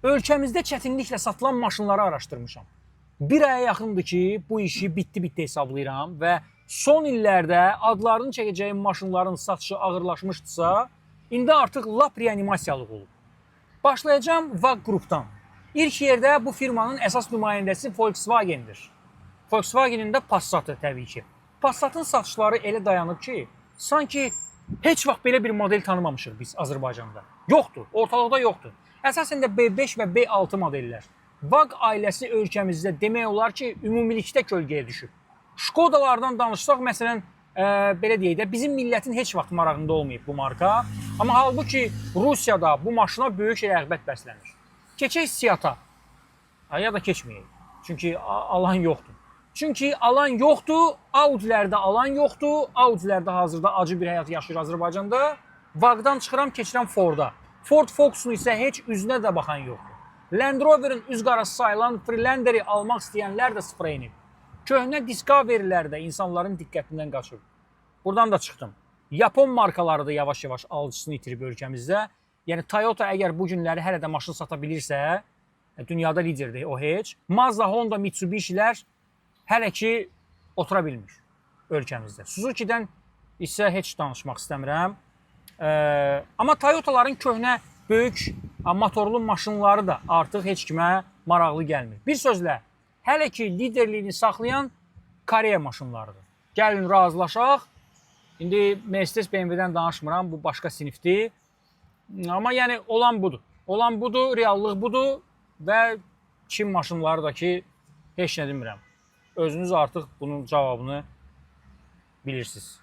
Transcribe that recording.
Ölkəmizdə çətinliklə satılan maşınları araşdırmışam. Bir aya yaxındır ki, bu işi bitdi hesablayıram və son illərdə adlarını çəkəcəyim maşınların satışı ağırlaşmışdısa, indi artıq lap reanimasiyalıq olub. Başlayacağım VAG qrupdan. İlk yerdə bu firmanın əsas nümayəndəsi Volkswagen'dir. Volkswagen'in də Passat'ı təbii ki. Passat'ın satışları elə dayanıb ki, sanki heç vaxt belə bir model tanımamışıq biz Azərbaycanda. Yoxdur, ortalıqda yoxdur. Əsasən də B5 və B6 modellər. VAG ailəsi ölkəmizdə demək olar ki, ümumilikdə kölgəyə düşüb. Şkodalardan danışsaq, məsələn, belə deyək də, bizim millətin heç vaxt marağında olmayıb bu marka. Amma halbuki Rusiyada bu maşına böyük rəğbət bəslənir. Keçək Seat'a. Ya da keçməyək. Çünki alan yoxdur. Çünki alan yoxdur, Audi'lərdə alan yoxdur. Audi'lərdə hazırda acı bir həyat yaşayır Azərbaycanda. VAG-dan çıxıram, keçirəm Ford'a. Ford Focus'un isə heç üzünə də baxan yoxdur. Land Rover'ın üz qarası sayılan Freelander'i almaq istəyənlər də sıfıra inib. Köhnə Discovery'lər də insanların diqqətindən qaçıb. Buradan da çıxdım. Yapon markaları da yavaş-yavaş alıcısını itirib ölkəmizdə. Yəni Toyota əgər bu günləri hələ də maşın sata bilirsə, dünyada liderdir o heç. Mazda, Honda, Mitsubishi'lər hələ ki otura bilmir ölkəmizdə. Suzuki'dən isə heç danışmaq istəmirəm. Amma Toyota'ların köhnə böyük motorlu maşınları da artıq heç kimə maraqlı gəlmir. Bir sözlə, hələ ki liderliyini saxlayan Koreya maşınlarıdır. Gəlin razılaşaq. İndi Mercedes BMW-dən danışmıram, bu başqa sinifdir. Amma yəni olan budur. Olan budur, reallıq budur və Çin maşınları da ki heç nə demirəm. Özünüz artıq bunun cavabını bilirsiniz.